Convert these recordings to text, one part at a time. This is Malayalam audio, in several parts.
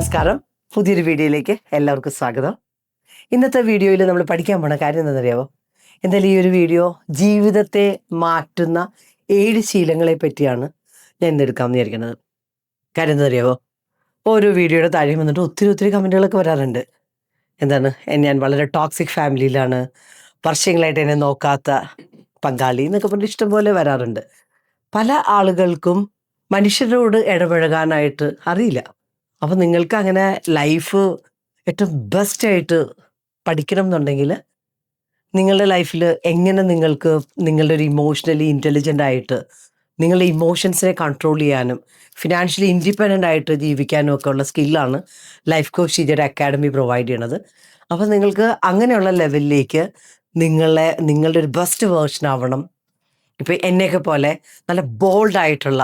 നമസ്കാരം. പുതിയൊരു വീഡിയോയിലേക്ക് എല്ലാവർക്കും സ്വാഗതം. ഇന്നത്തെ വീഡിയോയിൽ നമ്മൾ പഠിക്കാൻ പോണ കാര്യം എന്താണെന്നറിയാമോ? എന്തായാലും ഈ ഒരു വീഡിയോ ജീവിതത്തെ മാറ്റുന്ന 7 ശീലങ്ങളെ പറ്റിയാണ് ഞാൻ ഇന്നെടുക്കാമെന്ന് വിചാരിക്കുന്നത്. കാര്യം എന്താണെന്നറിയാമോ? ഓരോ വീഡിയോയുടെ താഴെ വന്നിട്ട് ഒത്തിരി കമൻറ്റുകളൊക്കെ വരാറുണ്ട്. എന്താണ്, ഞാൻ വളരെ ടോക്സിക് ഫാമിലിയിലാണ്, വർഷങ്ങളായിട്ട് എന്നെ നോക്കാത്ത പങ്കാളി എന്നൊക്കെ പറഞ്ഞിട്ട് ഇഷ്ടംപോലെ വരാറുണ്ട്. പല ആളുകൾക്കും മനുഷ്യരോട് ഇടപഴകാനായിട്ട് അറിയില്ല. അപ്പം നിങ്ങൾക്ക് അങ്ങനെ ലൈഫ് ഏറ്റവും ബെസ്റ്റായിട്ട് പഠിക്കണം എന്നുണ്ടെങ്കിൽ നിങ്ങളുടെ ലൈഫിൽ എങ്ങനെ നിങ്ങൾക്ക് നിങ്ങളുടെ ഒരു ഇമോഷണലി ഇൻ്റലിജൻ്റ് ആയിട്ട് നിങ്ങളുടെ ഇമോഷൻസിനെ കൺട്രോൾ ചെയ്യാനും ഫിനാൻഷ്യലി ഇൻഡിപെൻഡൻ്റ് ആയിട്ട് ജീവിക്കാനും ഒക്കെ ഉള്ള സ്കില്ലാണ് ലൈഫ് കോച്ച് ഷീജയുടെ അക്കാഡമി പ്രൊവൈഡ് ചെയ്യണത്. അപ്പം നിങ്ങൾക്ക് അങ്ങനെയുള്ള ലെവലിലേക്ക് നിങ്ങളുടെ ഒരു ബെസ്റ്റ് വേർഷൻ ആവണം. ഇപ്പം എന്നെയൊക്കെ പോലെ നല്ല ബോൾഡായിട്ടുള്ള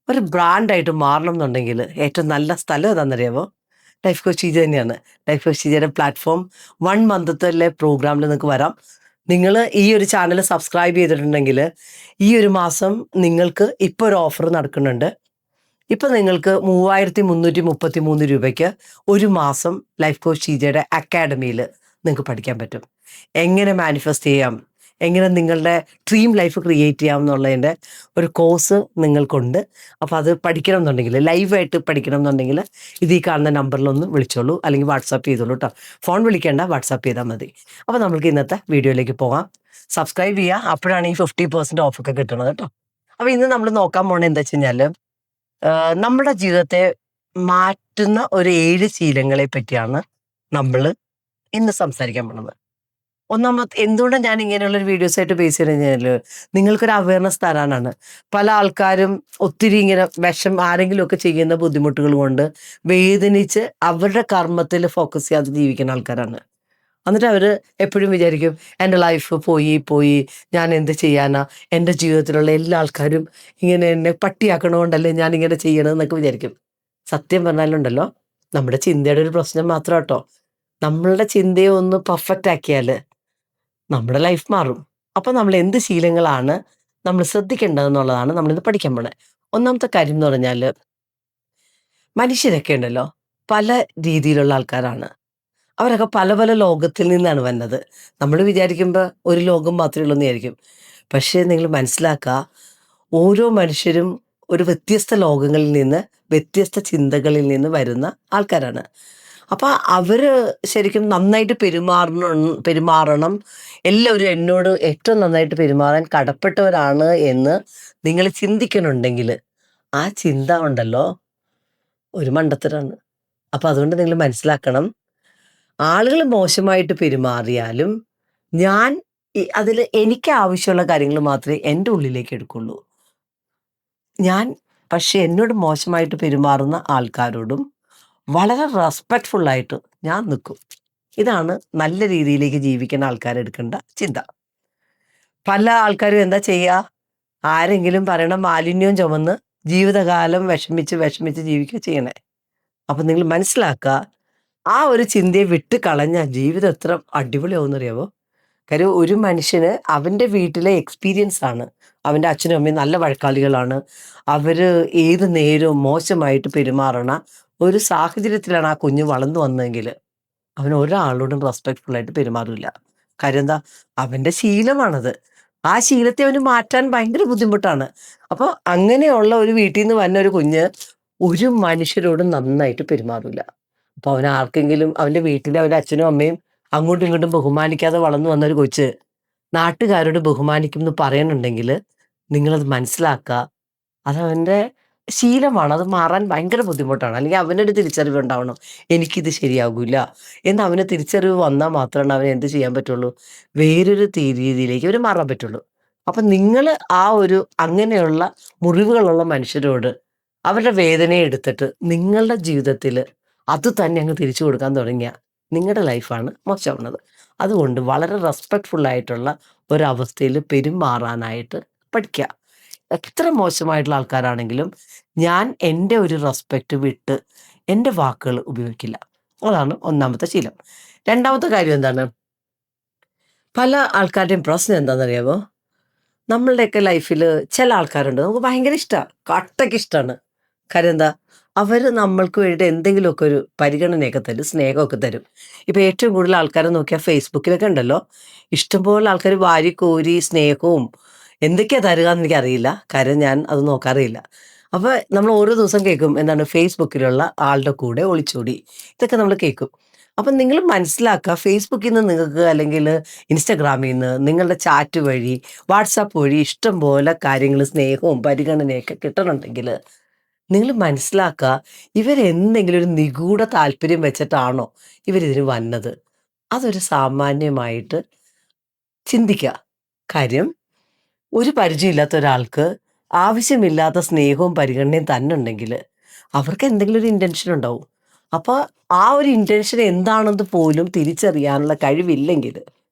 ഒരു ബ്രാൻഡായിട്ട് മാറണം എന്നുണ്ടെങ്കിൽ ഏറ്റവും നല്ല സ്ഥലം ഏതാണെന്നറിയാമോ? ലൈഫ് കോച്ച് ഷീജ തന്നെയാണ്. ലൈഫ് കോച്ച് ഷീജയുടെ പ്ലാറ്റ്ഫോം 1 മന്ത്ലെ പ്രോഗ്രാമിൽ നിങ്ങൾക്ക് വരാം. നിങ്ങൾ ഈ ഒരു ചാനൽ സബ്സ്ക്രൈബ് ചെയ്തിട്ടുണ്ടെങ്കിൽ ഈ ഒരു മാസം നിങ്ങൾക്ക് ഇപ്പോൾ ഒരു ഓഫർ നടക്കുന്നുണ്ട്. ഇപ്പം നിങ്ങൾക്ക് 3333 രൂപയ്ക്ക് ഒരു മാസം ലൈഫ് കോച്ച് ഷീജയുടെ അക്കാഡമിയിൽ നിങ്ങൾക്ക് പഠിക്കാൻ പറ്റും. എങ്ങനെ മാനിഫെസ്റ്റ് ചെയ്യാം, എങ്ങനെ നിങ്ങളുടെ ഡ്രീം ലൈഫ് ക്രിയേറ്റ് ചെയ്യാം എന്നുള്ളതിൻ്റെ ഒരു കോഴ്സ് നിങ്ങൾക്കുണ്ട്. അപ്പോൾ അത് പഠിക്കണം എന്നുണ്ടെങ്കിൽ, ലൈവായിട്ട് പഠിക്കണം എന്നുണ്ടെങ്കിൽ ഇത് ഈ കാണുന്ന നമ്പറിലൊന്ന് വിളിച്ചോളൂ, അല്ലെങ്കിൽ വാട്സാപ്പ് ചെയ്തോളൂ കേട്ടോ. ഫോൺ വിളിക്കേണ്ട, വാട്സാപ്പ് ചെയ്താൽ മതി. അപ്പോൾ നമുക്ക് ഇന്നത്തെ വീഡിയോയിലേക്ക് പോകാം. സബ്സ്ക്രൈബ് ചെയ്യുക, അപ്പോഴാണ് ഈ 50% ഓഫൊക്കെ കിട്ടുന്നത് കേട്ടോ. അപ്പോൾ ഇന്ന് നമ്മൾ നോക്കാൻ പോകുന്നത് എന്താ വെച്ച് കഴിഞ്ഞാൽ, നമ്മുടെ ജീവിതത്തെ മാറ്റുന്ന ഒരു 7 ശീലങ്ങളെ പറ്റിയാണ് നമ്മൾ ഇന്ന് സംസാരിക്കാൻ പോകുന്നത്. ഒന്നാമത് എന്തുകൊണ്ടാണ് ഞാൻ ഇങ്ങനെയുള്ളൊരു വീഡിയോസായിട്ട് ബേസ് ചെയ്ത് കഴിഞ്ഞാൽ നിങ്ങൾക്കൊരു അവയർനെസ് തരാനാണ്. പല ആൾക്കാരും ഒത്തിരി ഇങ്ങനെ ആരെങ്കിലുമൊക്കെ ചെയ്യുന്ന ബുദ്ധിമുട്ടുകൾ കൊണ്ട് വേദനിച്ച് അവരുടെ കർമ്മത്തിൽ ഫോക്കസ് ചെയ്യാതെ ജീവിക്കുന്ന ആൾക്കാരാണ്. എന്നിട്ട് അവർ എപ്പോഴും വിചാരിക്കും എൻ്റെ ലൈഫ് പോയി ഞാൻ എന്ത് ചെയ്യാനാ, എൻ്റെ ജീവിതത്തിലുള്ള എല്ലാ ആൾക്കാരും ഇങ്ങനെ എന്നെ പട്ടിയാക്കണോണ്ടല്ലേ ഞാൻ ഇങ്ങനെ ചെയ്യണമെന്നൊക്കെ വിചാരിക്കും. സത്യം പറഞ്ഞാലുണ്ടല്ലോ, നമ്മുടെ ചിന്തയുടെ ഒരു പ്രശ്നം മാത്രം കേട്ടോ. നമ്മളുടെ ചിന്തയെ ഒന്ന് പെർഫെക്റ്റ് ആക്കിയാൽ നമ്മുടെ ലൈഫ് മാറും. അപ്പോൾ നമ്മൾ എന്ത് ശീലങ്ങളാണ് നമ്മൾ ശ്രദ്ധിക്കേണ്ടതെന്നുള്ളതാണ് നമ്മളിന്ന് പഠിക്കാൻ പോണത്. ഒന്നാമത്തെ കാര്യം എന്ന് പറഞ്ഞാൽ, മനുഷ്യരൊക്കെ ഉണ്ടല്ലോ പല രീതിയിലുള്ള ആൾക്കാരാണ്. അവരൊക്കെ പല ലോകത്തിൽ നിന്നാണ് വന്നത്. നമ്മൾ വിചാരിക്കുമ്പോൾ ഒരു ലോകം മാത്രമേ ഉള്ളൂ എന്ന് വിചാരിക്കും. പക്ഷേ നിങ്ങൾ മനസ്സിലാക്കുക, ഓരോ മനുഷ്യരും ഒരു വ്യത്യസ്ത ലോകങ്ങളിൽ നിന്ന്, വ്യത്യസ്ത ചിന്തകളിൽ നിന്ന് വരുന്ന ആൾക്കാരാണ്. അപ്പോൾ അവർ ശരിക്കും നന്നായിട്ട് പെരുമാറണം, എല്ലാവരും എന്നോട് ഏറ്റവും നന്നായിട്ട് പെരുമാറാൻ കടപ്പെട്ടവരാണ് എന്ന് നിങ്ങൾ ചിന്തിക്കണുണ്ടെങ്കിൽ ആ ചിന്ത ഉണ്ടല്ലോ ഒരു മണ്ടത്തരാണ്. അപ്പോൾ അതുകൊണ്ട് നിങ്ങൾ മനസ്സിലാക്കണം, ആളുകൾ മോശമായിട്ട് പെരുമാറിയാലും ഞാൻ അതിൽ എനിക്ക് ആവശ്യമുള്ള കാര്യങ്ങൾ മാത്രമേ എൻ്റെ ഉള്ളിലേക്ക് എടുക്കുള്ളൂ. പക്ഷേ എന്നോട് മോശമായിട്ട് പെരുമാറുന്ന ആൾക്കാരോടും വളരെ റെസ്പെക്റ്റ്ഫുള്ളായിട്ട് ഞാൻ നിൽക്കും. ഇതാണ് നല്ല രീതിയിലേക്ക് ജീവിക്കുന്ന ആൾക്കാരെടുക്കേണ്ട ചിന്ത. പല ആൾക്കാരും എന്താ ചെയ്യുക, ആരെങ്കിലും പറയണ മാലിന്യവും ചുമന്ന് ജീവിതകാലം വിഷമിച്ച് ജീവിക്കുക ചെയ്യണേ. അപ്പം നിങ്ങൾ മനസ്സിലാക്കുക, ആ ഒരു ചിന്തയെ വിട്ട് കളഞ്ഞ ജീവിതം എത്ര അടിപൊളിയാവുമെന്നറിയാവോ? കാര്യം ഒരു മനുഷ്യന് അവൻ്റെ വീട്ടിലെ എക്സ്പീരിയൻസ് ആണ്. അവൻ്റെ അച്ഛനും അമ്മയും നല്ല വഴക്കാളികളാണ്, അവർ ഏത് നേരവും മോശമായിട്ട് പെരുമാറണ ഒരു സാഹചര്യത്തിലാണ് ആ കുഞ്ഞ് വളർന്നു വന്നതെങ്കിൽ അവൻ ഒരാളോടും റെസ്പെക്റ്റ്ഫുള്ളായിട്ട് പെരുമാറില്ല. കാര്യം എന്താ, അവൻ്റെ ശീലമാണത്. ആ ശീലത്തെ അവന് മാറ്റാൻ ഭയങ്കര ബുദ്ധിമുട്ടാണ്. അപ്പോൾ അങ്ങനെയുള്ള ഒരു വീട്ടിൽ നിന്ന് വന്ന ഒരു കുഞ്ഞ് ഒരു മനുഷ്യരോടും നന്നായിട്ട് പെരുമാറില്ല. അപ്പോൾ അവൻ ആർക്കെങ്കിലും അവൻ്റെ വീട്ടിലെ അവൻ്റെ അച്ഛനും അമ്മയും അങ്ങോട്ടും ഇങ്ങോട്ടും ബഹുമാനിക്കാതെ വളർന്നു വന്നൊരു കൊച്ച് നാട്ടുകാരോട് ബഹുമാനിക്കും എന്ന് പറയുന്നുണ്ടെങ്കിൽ നിങ്ങളത് മനസ്സിലാക്കുക, അതവൻ്റെ ശീലമാണ്. അത് മാറാൻ ഭയങ്കര ബുദ്ധിമുട്ടാണ്. അല്ലെങ്കിൽ അവനൊരു തിരിച്ചറിവ് ഉണ്ടാവണം, എനിക്കിത് ശരിയാകില്ല എന്ന്. അവന് തിരിച്ചറിവ് വന്നാൽ മാത്രമാണ് അവന് എന്ത് ചെയ്യാൻ പറ്റുള്ളൂ, വേറൊരു രീതിയിലേക്ക് അവന് മാറാൻ പറ്റുള്ളൂ. അപ്പം നിങ്ങൾ ആ ഒരു അങ്ങനെയുള്ള മുറിവുകളുള്ള മനുഷ്യരോട് അവരുടെ വേദനയെ എടുത്തിട്ട് നിങ്ങളുടെ ജീവിതത്തിൽ അത് തന്നെ അങ്ങ് തിരിച്ചു കൊടുക്കാൻ തുടങ്ങിയ നിങ്ങളുടെ ലൈഫാണ് മോശമാവുന്നത്. അതുകൊണ്ട് വളരെ റെസ്പെക്റ്റ്ഫുള്ളായിട്ടുള്ള ഒരവസ്ഥയിൽ പെരുമാറാനായിട്ട് പഠിക്കുക. എത്ര മോശമായിട്ടുള്ള ആൾക്കാരാണെങ്കിലും ഞാൻ എൻ്റെ ഒരു റെസ്പെക്റ്റ് വിട്ട് എൻ്റെ വാക്കുകൾ ഉപയോഗിക്കില്ല. അതാണ് ഒന്നാമത്തെ ശീലം. രണ്ടാമത്തെ കാര്യം എന്താണ്, പല ആൾക്കാരുടെയും പ്രശ്നം എന്താണെന്നറിയാമോ? നമ്മളുടെയൊക്കെ ലൈഫിൽ ചില ആൾക്കാരുണ്ട് നമുക്ക് ഭയങ്കര ഇഷ്ടമാണ്, കട്ടയ്ക്ക് ഇഷ്ടമാണ്. കാര്യം എന്താ, അവർ നമ്മൾക്ക് വേണ്ടിയിട്ട് എന്തെങ്കിലുമൊക്കെ ഒരു പരിഗണനയൊക്കെ തരും, സ്നേഹമൊക്കെ തരും. ഇപ്പോൾ ഏറ്റവും കൂടുതൽ ആൾക്കാരെ നോക്കിയാൽ ഫേസ്ബുക്കിലൊക്കെ ഉണ്ടല്ലോ, ഇഷ്ടംപോലെ ആൾക്കാർ വാരിക്കോരി സ്നേഹവും എന്തൊക്കെയാ തരുക എന്ന് എനിക്കറിയില്ല. കാര്യം ഞാൻ അത് നോക്കാറില്ല. അപ്പോൾ നമ്മൾ ഓരോ ദിവസം കേൾക്കും എന്താണ്, ഫേസ്ബുക്കിലുള്ള ആളുടെ കൂടെ ഒളിച്ചോടി, ഇതൊക്കെ നമ്മൾ കേൾക്കും. അപ്പം നിങ്ങൾ മനസ്സിലാക്കുക, ഫേസ്ബുക്കിൽ നിന്ന് നിങ്ങൾക്ക് അല്ലെങ്കിൽ ഇൻസ്റ്റഗ്രാമിൽ നിന്ന് നിങ്ങളുടെ ചാറ്റ് വഴി വാട്സാപ്പ് വഴി ഇഷ്ടം പോലെ കാര്യങ്ങൾ സ്നേഹവും പരിഗണനയൊക്കെ കിട്ടണമെങ്കിൽ നിങ്ങൾ മനസ്സിലാക്കുക, ഇവരെന്തെങ്കിലും ഒരു നിഗൂഢ താല്പര്യം വെച്ചിട്ടാണോ ഇവരിതിന് വന്നത്. അതൊരു സാമാന്യമായിട്ട് ചിന്തിക്കുക. കാര്യം ഒരു പരിചയമില്ലാത്ത ഒരാൾക്ക് ആവശ്യമില്ലാത്ത സ്നേഹവും പരിഗണനയും തന്നെ ഉണ്ടെങ്കിൽ അവർക്ക് എന്തെങ്കിലും ഒരു ഇൻറ്റൻഷൻ ഉണ്ടാവും. അപ്പോൾ ആ ഒരു ഇൻറ്റൻഷൻ എന്താണെന്ന് പോലും തിരിച്ചറിയാനുള്ള കഴിവില്ലെങ്കിൽ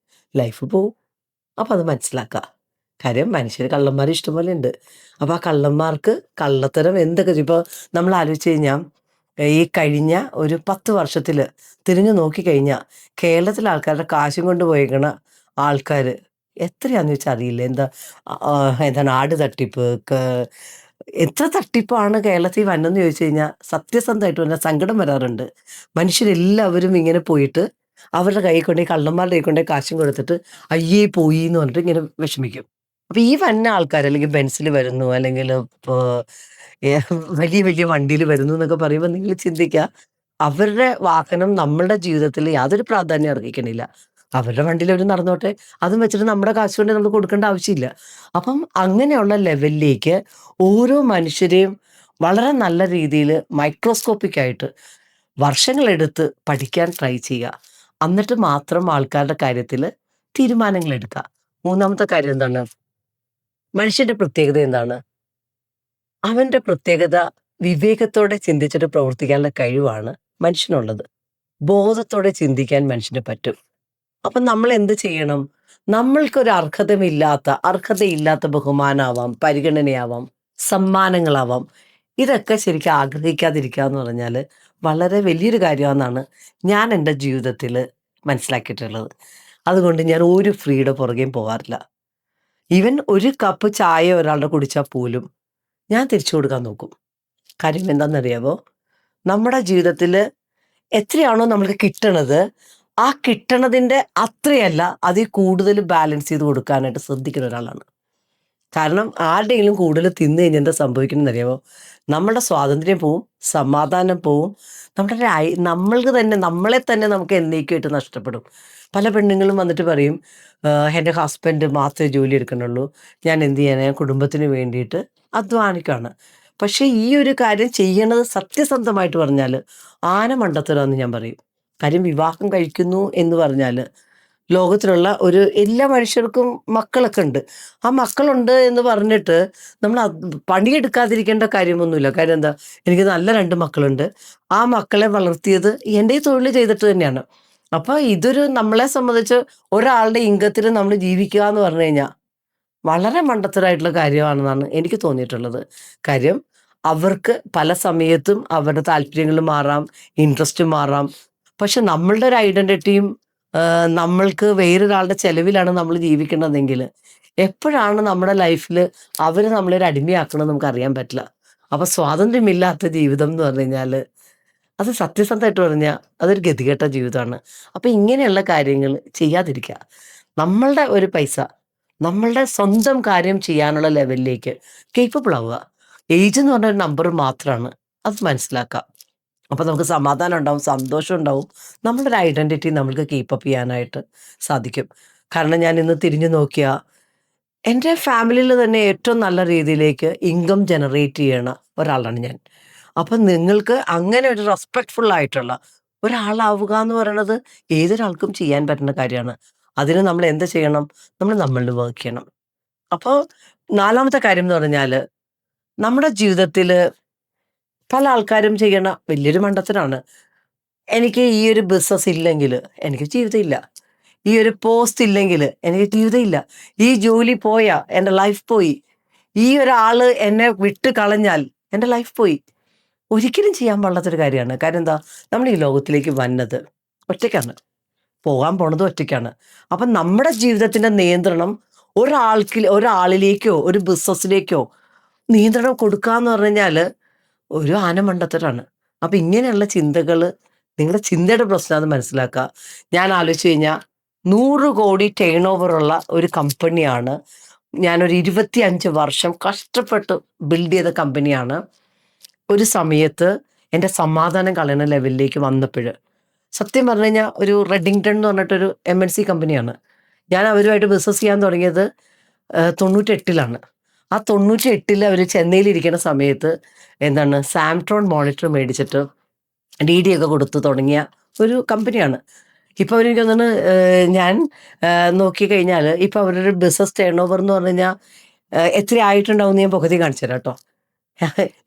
ലൈഫ് പോവും. അപ്പോൾ അത് മനസ്സിലാക്കുക. കാര്യം മനുഷ്യർ കള്ളന്മാർ ഇഷ്ടംപോലെ ഉണ്ട്. അപ്പോൾ ആ കള്ളന്മാർക്ക് കള്ളത്തരം എന്തൊക്കെ ഇപ്പോൾ നമ്മൾ ആലോചിച്ച് കഴിഞ്ഞാൽ ഈ കഴിഞ്ഞ ഒരു 10 വർഷത്തിൽ തിരിഞ്ഞു നോക്കിക്കഴിഞ്ഞാൽ കേരളത്തിലെ ആൾക്കാരുടെ കാശും കൊണ്ട് പോയേക്കണ ആൾക്കാർ എത്രയാണെന്ന് വെച്ചാൽ അറിയില്ല. എന്താണ് ആട് തട്ടിപ്പ്, എത്ര തട്ടിപ്പാണ് കേരളത്തിൽ വന്നെന്ന് ചോദിച്ചു കഴിഞ്ഞാൽ സത്യസന്ധമായിട്ട് പറഞ്ഞാൽ സങ്കടം വരാറുണ്ട്. മനുഷ്യരെല്ലാവരും ഇങ്ങനെ പോയിട്ട് അവരുടെ കൈ കൊണ്ടേ, കള്ളന്മാരുടെ കൈ കൊണ്ടേ കാശും കൊടുത്തിട്ട് അയ്യേ പോയി എന്ന് പറഞ്ഞിട്ട് ഇങ്ങനെ വിഷമിക്കും. അപ്പൊ ഈ വന്ന ആൾക്കാർ അല്ലെങ്കിൽ ബെൻസിൽ വരുന്നു, അല്ലെങ്കിൽ ഇപ്പോ വലിയ വലിയ വണ്ടിയിൽ വരുന്നു എന്നൊക്കെ പറയുമ്പോൾ നിങ്ങൾ ചിന്തിക്കുക, അവരുടെ വാഹനം നമ്മളുടെ ജീവിതത്തിൽ യാതൊരു പ്രാധാന്യം അർഹിക്കണില്ല. അവരുടെ വണ്ടിയിൽ അവർ നടന്നോട്ടെ, അതും വെച്ചിട്ട് നമ്മുടെ കാശ് കൊണ്ട് നമ്മൾ കൊടുക്കേണ്ട ആവശ്യമില്ല. അപ്പം അങ്ങനെയുള്ള ലെവലിലേക്ക് ഓരോ മനുഷ്യരെയും വളരെ നല്ല രീതിയിൽ മൈക്രോസ്കോപ്പിക് ആയിട്ട് വർഷങ്ങളെടുത്ത് പഠിക്കാൻ ട്രൈ ചെയ്യുക. എന്നിട്ട് മാത്രം ആൾക്കാരുടെ കാര്യത്തിൽ തീരുമാനങ്ങൾ എടുക്കുക. മൂന്നാമത്തെ കാര്യം എന്താണ്, മനുഷ്യന്റെ പ്രത്യേകത എന്താണ്? അവന്റെ പ്രത്യേകത വിവേകത്തോടെ ചിന്തിച്ചിട്ട് പ്രവർത്തിക്കാനുള്ള കഴിവാണ് മനുഷ്യനുള്ളത്. ബോധത്തോടെ ചിന്തിക്കാൻ മനുഷ്യന് പറ്റും. അപ്പം നമ്മൾ എന്ത് ചെയ്യണം? നമ്മൾക്കൊരു അർഹതയില്ലാത്ത ബഹുമാനാവാം, പരിഗണനയാവാം, സമ്മാനങ്ങളാവാം, ഇതൊക്കെ ശരിക്കും ആഗ്രഹിക്കാതിരിക്കുക എന്ന് പറഞ്ഞാൽ വളരെ വലിയൊരു കാര്യമാണെന്നാണ് ഞാൻ എൻ്റെ ജീവിതത്തിൽ മനസ്സിലാക്കിയിട്ടുള്ളത്. അതുകൊണ്ട് ഞാൻ ഒരു ഫ്രീയുടെ പുറകെയും പോകാറില്ല. ഈവൻ ഒരു കപ്പ് ചായ ഒരാളുടെ കുടിച്ചാൽ പോലും ഞാൻ തിരിച്ചു കൊടുക്കാൻ നോക്കും. കാര്യം എന്താണെന്നറിയാമോ? നമ്മുടെ ജീവിതത്തിൽ എത്രയാണോ നമ്മൾക്ക് കിട്ടണത്, ആ കിട്ടണതിൻ്റെ അത്രയല്ല അതിൽ കൂടുതൽ ബാലൻസ് ചെയ്ത് കൊടുക്കാനായിട്ട് ശ്രദ്ധിക്കുന്ന ഒരാളാണ്. കാരണം ആരുടെയെങ്കിലും കൂടുതൽ തിന്നു കഴിഞ്ഞാൽ എന്താ സംഭവിക്കുന്നതെന്നറിയാമോ? നമ്മളുടെ സ്വാതന്ത്ര്യം പോവും, സമാധാനം പോവും, നമ്മൾക്ക് തന്നെ നമ്മളെ തന്നെ നമുക്ക് എന്നേക്കുമായിട്ട് നഷ്ടപ്പെടും. പല പെണ്ണുങ്ങളും വന്നിട്ട് പറയും, എൻ്റെ ഹസ്ബൻഡ് മാത്രമേ ജോലി എടുക്കണുള്ളൂ, ഞാൻ എന്ത് ചെയ്യാനാ, ഞാൻ കുടുംബത്തിന് വേണ്ടിയിട്ട് അധ്വാനിക്കുകയാണ്. പക്ഷേ ഈ ഒരു കാര്യം ചെയ്യണത് സത്യസന്ധമായിട്ട് പറഞ്ഞാൽ ആന മണ്ടത്തരാന്ന് ഞാൻ പറയും. കാര്യം വിവാഹം കഴിക്കുന്നു എന്ന് പറഞ്ഞാൽ ലോകത്തിലുള്ള എല്ലാ മനുഷ്യർക്കും മക്കളൊക്കെ ഉണ്ട്. ആ മക്കളുണ്ട് എന്ന് പറഞ്ഞിട്ട് നമ്മൾ പണിയെടുക്കാതിരിക്കേണ്ട കാര്യമൊന്നുമില്ല. കാര്യം എന്താ, എനിക്ക് നല്ല 2 മക്കളുണ്ട്. ആ മക്കളെ വളർത്തിയത് എൻ്റെ ഈ തൊഴിൽ ചെയ്തിട്ട് തന്നെയാണ്. അപ്പോൾ ഇതൊരു നമ്മളെ സംബന്ധിച്ച് ഒരാളുടെ ഇംഗത്തിൽ നമ്മൾ ജീവിക്കുക എന്ന് പറഞ്ഞു കഴിഞ്ഞാൽ വളരെ മണ്ടത്തരായിട്ടുള്ള കാര്യമാണെന്നാണ് എനിക്ക് തോന്നിയിട്ടുള്ളത്. കാര്യം അവർക്ക് പല സമയത്തും അവരുടെ താല്പര്യങ്ങൾ മാറാം, ഇൻട്രസ്റ്റ് മാറാം. പക്ഷെ നമ്മളുടെ ഒരു ഐഡന്റിറ്റിയും നമ്മൾക്ക് വേറൊരാളുടെ ചെലവിലാണ് നമ്മൾ ജീവിക്കണതെങ്കിൽ എപ്പോഴാണ് നമ്മുടെ ലൈഫിൽ അവർ നമ്മളൊരു അടിമയാക്കണമെന്ന് നമുക്ക് അറിയാൻ പറ്റില്ല. അപ്പോൾ സ്വാതന്ത്ര്യമില്ലാത്ത ജീവിതം എന്ന് പറഞ്ഞു കഴിഞ്ഞാൽ അത് സത്യസന്ധമായിട്ട് പറഞ്ഞാൽ അതൊരു ഗതികെട്ട ജീവിതമാണ്. അപ്പോൾ ഇങ്ങനെയുള്ള കാര്യങ്ങൾ ചെയ്യാതിരിക്കുക. നമ്മളുടെ ഒരു പൈസ നമ്മളുടെ സ്വന്തം കാര്യം ചെയ്യാനുള്ള ലെവലിലേക്ക് കേപ്പബിൾ ആവുക. ഏജ് എന്ന് പറഞ്ഞ ഒരു നമ്പർ മാത്രമാണ്, അത് മനസ്സിലാക്കുക. അപ്പോൾ നമുക്ക് സമാധാനം ഉണ്ടാവും, സന്തോഷം ഉണ്ടാവും, നമ്മളുടെ ഒരു ഐഡൻറ്റിറ്റി നമ്മൾക്ക് കീപ്പപ്പ് ചെയ്യാനായിട്ട് സാധിക്കും. കാരണം ഞാൻ ഇന്ന് തിരിഞ്ഞു നോക്കിയാൽ എൻ്റെ ഫാമിലിയിൽ തന്നെ ഏറ്റവും നല്ല രീതിയിലേക്ക് ഇൻകം ജനറേറ്റ് ചെയ്യണ ഒരാളാണ് ഞാൻ. അപ്പം നിങ്ങൾക്ക് അങ്ങനെ ഒരു റെസ്പെക്റ്റ്ഫുൾ ആയിട്ടുള്ള ഒരാളാവുക എന്ന് പറയണത് ഏതൊരാൾക്കും ചെയ്യാൻ പറ്റുന്ന കാര്യമാണ്. അതിന് നമ്മൾ എന്ത് ചെയ്യണം? നമ്മൾ നമ്മളിൽ വർക്ക് ചെയ്യണം. അപ്പോൾ നാലാമത്തെ കാര്യം എന്ന് പറഞ്ഞാൽ നമ്മുടെ ജീവിതത്തിൽ പല ആൾക്കാരും ചെയ്യണ വലിയൊരു മണ്ടത്തരാണ്. എനിക്ക് ഈ ഒരു ബിസിനസ് ഇല്ലെങ്കിൽ എനിക്ക് ജീവിതമില്ല. ഈ ഒരു പോസ്റ്റ് ഇല്ലെങ്കിൽ എനിക്ക് ജീവിതമില്ല. ഈ ജോലി പോയാൽ എൻ്റെ ലൈഫ് പോയി. ഈ ഒരാൾ എന്നെ വിട്ട് കളഞ്ഞാൽ എൻ്റെ ലൈഫ് പോയി. ഒരിക്കലും ചെയ്യാൻ പാടില്ലാത്തൊരു കാര്യമാണ്. കാര്യം എന്താ, നമ്മൾ ഈ ലോകത്തിലേക്ക് വന്നത് ഒറ്റയ്ക്കാണ്, പോകാൻ പോണത് ഒറ്റയ്ക്കാണ്. അപ്പം നമ്മുടെ ജീവിതത്തിൻ്റെ നിയന്ത്രണം ഒരാളിലേക്കോ ഒരു ബിസിനസ്സിലേക്കോ നിയന്ത്രണം കൊടുക്കുക എന്ന് പറഞ്ഞു കഴിഞ്ഞാൽ ഒരു ആനമണ്ടത്തരാണ്. അപ്പൊ ഇങ്ങനെയുള്ള ചിന്തകള് നിങ്ങളുടെ ചിന്തയുടെ പ്രശ്നം അത് മനസ്സിലാക്കുക. ഞാൻ ആലോചിച്ച് കഴിഞ്ഞാൽ 100 കോടി ടേൺ ഓവറുള്ള ഒരു കമ്പനിയാണ്. ഞാനൊരു 25 വർഷം കഷ്ടപ്പെട്ട് ബിൽഡ് ചെയ്ത കമ്പനിയാണ്. ഒരു സമയത്ത് എൻ്റെ സമാധാനം കളയുന്ന ലെവലിലേക്ക് വന്നപ്പോൾ, സത്യം പറഞ്ഞു കഴിഞ്ഞാൽ ഒരു റെഡിങ്ടൺ എന്ന് പറഞ്ഞിട്ടൊരു MNC കമ്പനിയാണ്. ഞാൻ അവരുമായിട്ട് ബിസിനസ് ചെയ്യാൻ തുടങ്ങിയത് 98-ലാണ്. ആ 98-ൽ അവർ ചെന്നൈയിലിരിക്കുന്ന സമയത്ത് എന്താണ് സാംട്രോൺ മോണിറ്റർ മേടിച്ചിട്ട് DD ഒക്കെ കൊടുത്ത് തുടങ്ങിയ ഒരു കമ്പനിയാണ്. ഇപ്പോൾ അവരെനിക്ക് തോന്നുന്നു ഞാൻ നോക്കിക്കഴിഞ്ഞാൽ ഇപ്പോൾ അവരുടെ ബിസിനസ് ടേൺ ഓവർ എന്ന് പറഞ്ഞു കഴിഞ്ഞാൽ എത്ര ആയിട്ടുണ്ടാവും എന്ന് ഞാൻ പകുതി കാണിച്ചു തരാം കേട്ടോ.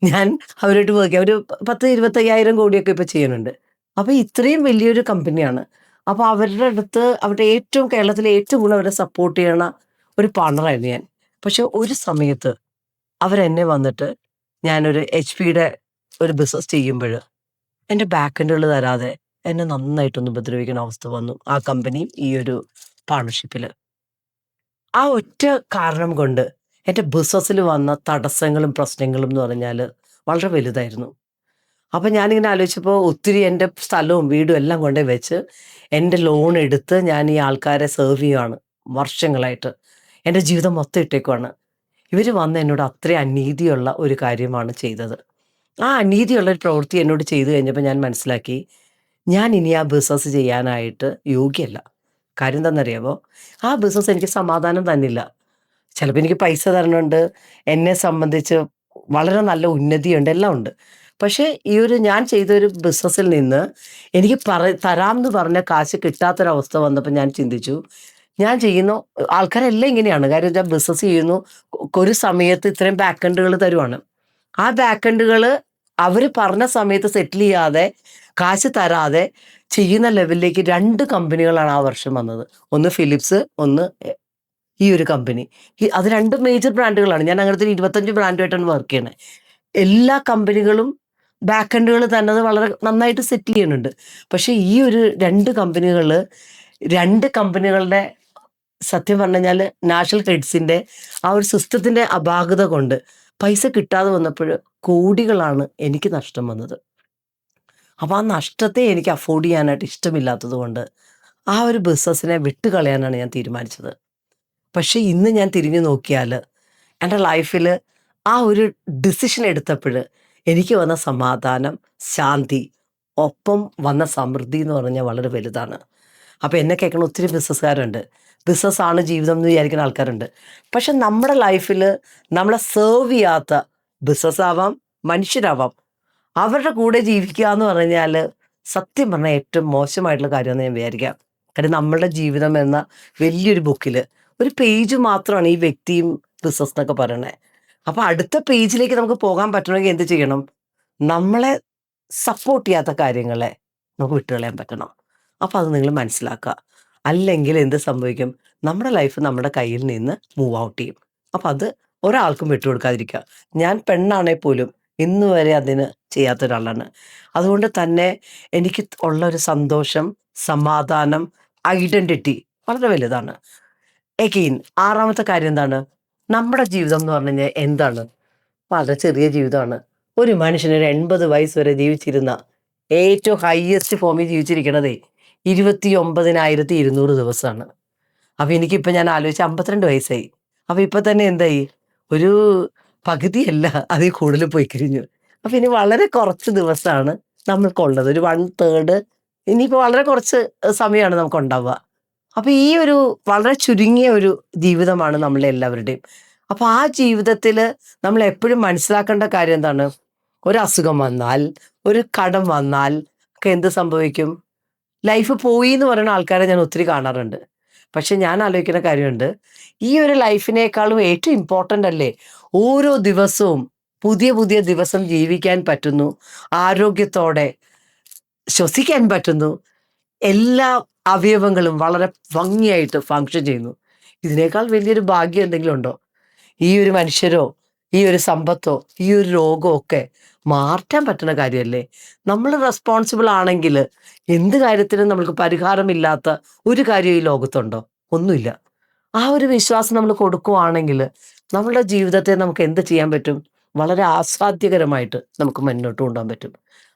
ഞാൻ അവരോട്ട് വർക്ക് അവർ 10-25,000 കോടിയൊക്കെ ഇപ്പോൾ ചെയ്യുന്നുണ്ട്. അപ്പോൾ ഇത്രയും വലിയൊരു കമ്പനിയാണ്. അപ്പോൾ അവരുടെ അടുത്ത് അവരുടെ ഏറ്റവും കേരളത്തിലെ ഏറ്റവും കൂടുതൽ അവരെ സപ്പോർട്ട് ചെയ്യണ ഒരു പാർട്ണറായിരുന്നു ഞാൻ. പക്ഷെ ഒരു സമയത്ത് അവരെന്നെ വന്നിട്ട് ഞാനൊരു HP-യുടെ ഒരു ബിസിനസ് ചെയ്യുമ്പോൾ എൻ്റെ ബാക്കെൻഡുകൾ തരാതെ എന്നെ നന്നായിട്ടൊന്ന് ഉപദ്രവിക്കുന്ന അവസ്ഥ വന്നു ആ കമ്പനിയും ഈ ഒരു പാർട്ണർഷിപ്പിൽ. ആ ഒറ്റ കാരണം കൊണ്ട് എൻ്റെ ബിസിനസ്സിൽ വന്ന തടസ്സങ്ങളും പ്രശ്നങ്ങളും എന്ന് പറഞ്ഞാൽ വളരെ വലുതായിരുന്നു. അപ്പം ഞാനിങ്ങനെ ആലോചിച്ചപ്പോൾ ഒത്തിരി എൻ്റെ സ്ഥലവും വീടും എല്ലാം കൊണ്ടേ വെച്ച് എൻ്റെ ലോൺ എടുത്ത് ഞാൻ ഈ ആൾക്കാരെ സെർവ് ചെയ്യുകയാണ് വർഷങ്ങളായിട്ട്. എൻ്റെ ജീവിതം മൊത്തം ഇട്ടേക്കുവാണ്. ഇവർ വന്ന് എന്നോട് അത്രയും അനീതിയുള്ള ഒരു കാര്യമാണ് ചെയ്തത്. ആ അനീതിയുള്ള ഒരു പ്രവൃത്തി എന്നോട് ചെയ്തു കഴിഞ്ഞപ്പോൾ ഞാൻ മനസ്സിലാക്കി, ഞാൻ ഇനി ആ ബിസിനസ് ചെയ്യാനായിട്ട് യോഗ്യമല്ല. കാര്യം എന്താണെന്നറിയാമോ? ആ ബിസിനസ് എനിക്ക് സമാധാനം തന്നില്ല. ചിലപ്പോൾ എനിക്ക് പൈസ തരണുണ്ട്, എന്നെ സംബന്ധിച്ച് വളരെ നല്ല ഉന്നതിയുണ്ട്, എല്ലാം ഉണ്ട്. പക്ഷേ ഈ ഒരു ഞാൻ ചെയ്തൊരു ബിസിനസ്സിൽ നിന്ന് എനിക്ക് തരാമെന്ന് പറഞ്ഞ കാശ് കിട്ടാത്തൊരവസ്ഥ വന്നപ്പോൾ ഞാൻ ചിന്തിച്ചു, ഞാൻ ചെയ്യുന്നു ആൾക്കാരെല്ലാം ഇങ്ങനെയാണ്. കാര്യം ഞാൻ ബിസിനസ് ചെയ്യുന്നു, ഒരു സമയത്ത് ഇത്രയും ബാക്കെൻഡുകൾ തരുവാണ്. ആ ബാക്കെൻഡുകൾ അവർ പറഞ്ഞ സമയത്ത് സെറ്റിൽ ചെയ്യാതെ കാശ് തരാതെ ചെയ്യുന്ന ലെവലിലേക്ക് 2 കമ്പനികളാണ് ആ വർഷം വന്നത്. ഒന്ന് ഫിലിപ്സ്, ഒന്ന് ഈ ഒരു കമ്പനി. അത് 2 മേജർ ബ്രാൻഡുകളാണ്. ഞാൻ അങ്ങനത്തെ 25 ബ്രാൻഡുമായിട്ടാണ് വർക്ക് ചെയ്യണത്. എല്ലാ കമ്പനികളും ബാക്കെൻഡുകൾ തന്നത് വളരെ നന്നായിട്ട് സെറ്റിൽ ചെയ്യുന്നുണ്ട്. പക്ഷേ ഈ ഒരു 2 കമ്പനികളുടെ സത്യം പറഞ്ഞു കഴിഞ്ഞാൽ നാഷണൽ ഹെഡ്സിൻ്റെ ആ ഒരു സിസ്റ്റത്തിൻ്റെ അപാകത കൊണ്ട് പൈസ കിട്ടാതെ വന്നപ്പോൾ കോടികളാണ് എനിക്ക് നഷ്ടം വന്നത്. അപ്പോൾ ആ നഷ്ടത്തെ എനിക്ക് അഫോർഡ് ചെയ്യാനായിട്ട് ഇഷ്ടമില്ലാത്തത് കൊണ്ട് ആ ഒരു ബിസിനസ്സിനെ വിട്ടുകളയാനാണ് ഞാൻ തീരുമാനിച്ചത്. പക്ഷേ ഇന്ന് ഞാൻ തിരിഞ്ഞു നോക്കിയാൽ എൻ്റെ ലൈഫിൽ ആ ഒരു ഡിസിഷൻ എടുത്തപ്പോൾ എനിക്ക് വന്ന സമാധാനം, ശാന്തി, ഒപ്പം വന്ന സമൃദ്ധി എന്ന് പറഞ്ഞാൽ വളരെ വലുതാണ്. അപ്പോൾ എന്നെ കേൾക്കുന്ന ഒത്തിരി ബിസിനസ്സുകാരുണ്ട്. ബിസിനസ്സാണ് ജീവിതം എന്ന് വിചാരിക്കുന്ന ആൾക്കാരുണ്ട്. പക്ഷെ നമ്മുടെ ലൈഫിൽ നമ്മളെ സെർവ് ചെയ്യാത്ത ബിസിനസ്സാവാം, മനുഷ്യരാവാം, അവരുടെ കൂടെ ജീവിക്കുക എന്ന് പറഞ്ഞാൽ സത്യം പറഞ്ഞാൽ ഏറ്റവും മോശമായിട്ടുള്ള കാര്യമെന്ന് ഞാൻ വിചാരിക്കാം. കാര്യം നമ്മളുടെ ജീവിതം എന്ന വലിയൊരു ബുക്കിൽ ഒരു പേജ് മാത്രമാണ് ഈ വ്യക്തിയും ബിസിനസ് എന്നൊക്കെ പറയണേ. അപ്പോൾ അടുത്ത പേജിലേക്ക് നമുക്ക് പോകാൻ പറ്റണമെങ്കിൽ എന്ത് ചെയ്യണം? നമ്മളെ സപ്പോർട്ട് ചെയ്യാത്ത കാര്യങ്ങളെ നമുക്ക് വിട്ടുകളയാൻ പറ്റണം. അപ്പോൾ അത് നിങ്ങൾ മനസ്സിലാക്കുക. അല്ലെങ്കിൽ എന്ത് സംഭവിക്കും? നമ്മുടെ ലൈഫ് നമ്മുടെ കയ്യിൽ നിന്ന് മൂവ് ഔട്ട് ചെയ്യും. അപ്പം അത് ഒരാൾക്കും വിട്ടുകൊടുക്കാതിരിക്കുക. ഞാൻ പെണ്ണാണേ പോലും ഇന്ന് വരെ അതിന് ചെയ്യാത്ത ഒരാളാണ്. അതുകൊണ്ട് തന്നെ എനിക്ക് ഉള്ള ഒരു സന്തോഷം, സമാധാനം, ഐഡൻറ്റിറ്റി വളരെ വലുതാണ്. എഗെയിൻ 6ാമത്തെ കാര്യം എന്താണ്? നമ്മുടെ ജീവിതം എന്ന് പറഞ്ഞു കഴിഞ്ഞാൽ എന്താണ്? വളരെ ചെറിയ ജീവിതമാണ്. ഒരു മനുഷ്യന് ഒരു 80 വയസ്സ് വരെ ജീവിച്ചിരുന്ന ഏറ്റവും ഹയസ്റ്റ് ഫോമിൽ ജീവിച്ചിരിക്കണതേ 29,200 ദിവസമാണ്. അപ്പോൾ എനിക്കിപ്പോൾ ഞാൻ ആലോചിച്ച് 52 വയസ്സായി. അപ്പോൾ ഇപ്പോൾ തന്നെ എന്തായി? ഒരു പകുതിയല്ല, അതിൽ കൂടുതൽ പോയി കഴിഞ്ഞു. അപ്പോൾ ഇനി വളരെ കുറച്ച് ദിവസമാണ് നമ്മൾക്കുള്ളത്. ഒരു 1/3 ഇനിയിപ്പോൾ വളരെ കുറച്ച് സമയമാണ് നമുക്കുണ്ടാവുക. അപ്പോൾ ഈ ഒരു വളരെ ചുരുങ്ങിയ ഒരു ജീവിതമാണ് നമ്മളെ എല്ലാവരുടെയും. അപ്പോൾ ആ ജീവിതത്തിൽ നമ്മൾ എപ്പോഴും മനസ്സിലാക്കേണ്ട കാര്യം എന്താണ്? ഒരു അസുഖം വന്നാൽ, ഒരു കടം വന്നാൽ ഒക്കെ എന്ത് സംഭവിക്കും? ലൈഫ് പോയി എന്ന് പറയുന്ന ആൾക്കാരെ ഞാൻ ഒത്തിരി കാണാറുണ്ട്. പക്ഷെ ഞാൻ ആലോചിക്കുന്ന കാര്യമുണ്ട്, ഈ ഒരു ലൈഫിനേക്കാളും ഏറ്റവും ഇമ്പോർട്ടൻ്റ് അല്ലേ ഓരോ ദിവസവും പുതിയ പുതിയ ദിവസം ജീവിക്കാൻ പറ്റുന്നു, ആരോഗ്യത്തോടെ ശ്വസിക്കാൻ പറ്റുന്നു, എല്ലാ അവയവങ്ങളും വളരെ ഭംഗിയായിട്ട് ഫങ്ഷൻ ചെയ്യുന്നു. ഇതിനേക്കാൾ വലിയൊരു ഭാഗ്യം എന്തെങ്കിലും ഉണ്ടോ? ഈ ഒരു മനുഷ്യരോ, ഈ ഒരു സമ്പത്തോ, ഈ ഒരു രോഗമോ ഒക്കെ മാറ്റാൻ പറ്റുന്ന കാര്യമല്ലേ? നമ്മൾ റെസ്പോൺസിബിൾ ആണെങ്കിൽ എന്ത് കാര്യത്തിനും നമ്മൾക്ക് പരിഹാരമില്ലാത്ത ഒരു കാര്യം ഈ ലോകത്തുണ്ടോ? ഒന്നുമില്ല. ആ ഒരു വിശ്വാസം നമ്മൾ കൊടുക്കുവാണെങ്കിൽ നമ്മളുടെ ജീവിതത്തെ നമുക്ക് എന്ത് ചെയ്യാൻ പറ്റും? വളരെ ആസ്വാദ്യകരമായിട്ട് നമുക്ക് മുന്നോട്ട് കൊണ്ടുപോകാൻ പറ്റും.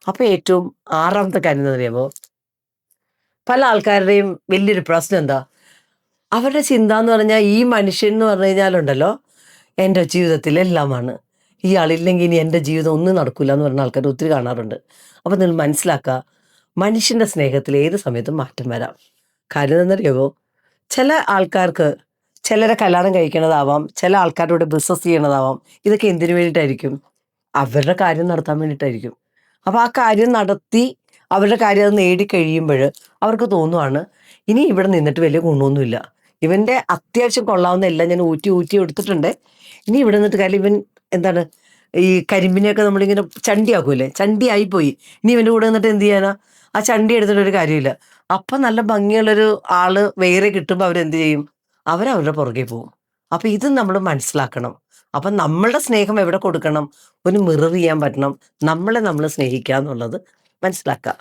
അപ്പോൾ ഏറ്റവും ആറാമത്തെ കാര്യം എന്താ അറിയാമോ? പല ആൾക്കാരുടെയും വലിയൊരു പ്രശ്നം എന്താ? അവരുടെ ചിന്ത എന്ന് പറഞ്ഞാൽ ഈ മനുഷ്യൻ എന്ന് പറഞ്ഞു കഴിഞ്ഞാലുണ്ടല്ലോ എൻ്റെ ജീവിതത്തിൽ എല്ലാമാണ്. ഇയാളില്ലെങ്കിൽ ഇനി എൻ്റെ ജീവിതം ഒന്നും നടക്കില്ല എന്ന് പറഞ്ഞ ആൾക്കാർ ഒത്തിരി കാണാറുണ്ട്. അപ്പോൾ നിങ്ങൾ മനസ്സിലാക്കുക, മനുഷ്യൻ്റെ സ്നേഹത്തിൽ ഏത് സമയത്തും മാറ്റം വരാം. കാര്യം എന്താണെന്നറിയാമോ? ചില ആൾക്കാർക്ക് ചിലരെ കല്യാണം കഴിക്കണതാവാം, ചില ആൾക്കാരോട് ബിസിനസ് ചെയ്യണതാവാം. ഇതൊക്കെ എന്തിനു വേണ്ടിയിട്ടായിരിക്കും? അവരുടെ കാര്യം നടത്താൻ വേണ്ടിയിട്ടായിരിക്കും. അപ്പോൾ ആ കാര്യം നടത്തി അവരുടെ കാര്യം അത് നേടിക്കഴിയുമ്പോൾ അവർക്ക് തോന്നുവാണ്, ഇനി ഇവിടെ നിന്നിട്ട് വലിയ ഗുണമൊന്നുമില്ല. ഇവൻ്റെ അത്യാവശ്യം കൊള്ളാവുന്ന എല്ലാം ഞാൻ ഊറ്റി ഊറ്റി എടുത്തിട്ടുണ്ട്. ഇനി ഇവിടെ നിന്നിട്ട് കാര്യം ഇവൻ എന്താണ് ഈ കരിമ്പിനെയൊക്കെ നമ്മളിങ്ങനെ ചണ്ടിയാക്കൂലേ, ചണ്ടിയായിപ്പോയി. ഇനി ഇവൻ്റെ കൂടെ നിന്നിട്ട് എന്ത് ചെയ്യാനാ? ആ ചണ്ടി എടുത്തിട്ടൊരു കാര്യമില്ല. അപ്പം നല്ല ഭംഗിയുള്ളൊരു ആള് വേറെ കിട്ടുമ്പോൾ അവരെന്ത് ചെയ്യും? അവരവരുടെ പുറകെ പോകും. അപ്പം ഇത് നമ്മൾ മനസ്സിലാക്കണം. അപ്പം നമ്മളുടെ സ്നേഹം എവിടെ കൊടുക്കണം? ഒരു മിറർ ചെയ്യാൻ പറ്റണം. നമ്മളെ നമ്മൾ സ്നേഹിക്കുക എന്നുള്ളത് മനസ്സിലാക്കുക.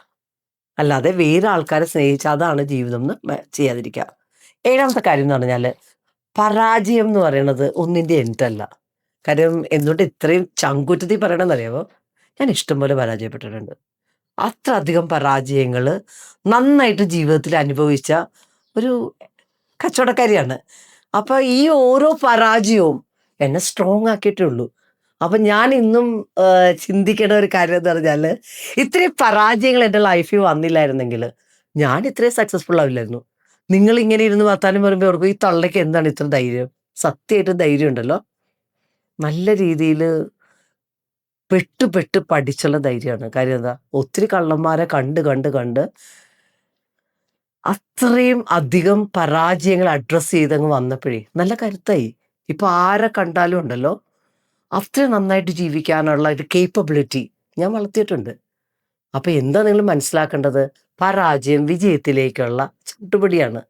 അല്ലാതെ വേറെ ആൾക്കാരെ സ്നേഹിച്ചാൽ അതാണ് ജീവിതം എന്ന് ചെയ്യാതിരിക്കുക. ഏഴാമത്തെ കാര്യം എന്ന് പറഞ്ഞാൽ പരാജയം എന്ന് പറയുന്നത് ഒന്നിൻ്റെ എൻഡല്ല. കാര്യം എന്തുകൊണ്ട് ഇത്രയും ചങ്കൂറ്റത്തിൽ പറയണമെന്നറിയാമോ? ഞാൻ ഇഷ്ടംപോലെ പരാജയപ്പെട്ടിട്ടുണ്ട്. അത്ര അധികം പരാജയങ്ങൾ നന്നായിട്ട് ജീവിതത്തിൽ അനുഭവിച്ച ഒരു കച്ചവടക്കാരിയാണ്. അപ്പോൾ ഈ ഓരോ പരാജയവും എന്നെ സ്ട്രോങ് ആക്കിയിട്ടേ ഉള്ളൂ. അപ്പം ഞാൻ ഇന്നും ചിന്തിക്കേണ്ട ഒരു കാര്യം എന്ന് പറഞ്ഞാൽ, ഇത്രയും പരാജയങ്ങൾ എൻ്റെ ലൈഫിൽ വന്നില്ലായിരുന്നെങ്കിൽ ഞാൻ ഇത്രയും സക്സസ്ഫുൾ ആവില്ലായിരുന്നു. നിങ്ങളിങ്ങനെ ഇരുന്ന് വർത്താനം പറയുമ്പോൾ ഓർക്കും, ഈ തള്ളയ്ക്ക് എന്താണ് ഇത്ര ധൈര്യം? സത്യമായിട്ടും ധൈര്യം ഉണ്ടല്ലോ. നല്ല രീതിയിൽ പെട്ട് പഠിച്ചുള്ള ധൈര്യമാണ്. കാര്യം എന്താ? ഒത്തിരി കള്ളന്മാരെ കണ്ട് കണ്ട് കണ്ട് അത്രയും അധികം പരാജയങ്ങൾ അഡ്രസ്സ് ചെയ്തങ്ങ് വന്നപ്പോഴേ നല്ല കരുത്തായി. ഇപ്പൊ ആരെ കണ്ടാലും ഉണ്ടല്ലോ അത്രയും നന്നായിട്ട് ജീവിക്കാനുള്ള ഒരു കേപ്പബിലിറ്റി ഞാൻ വളർത്തിയിട്ടുണ്ട്. അപ്പൊ എന്താ നിങ്ങൾ മനസ്സിലാക്കേണ്ടത്? പരാജയം വിജയത്തിലേക്കുള്ള ചുട്ടുപടിയാണ്.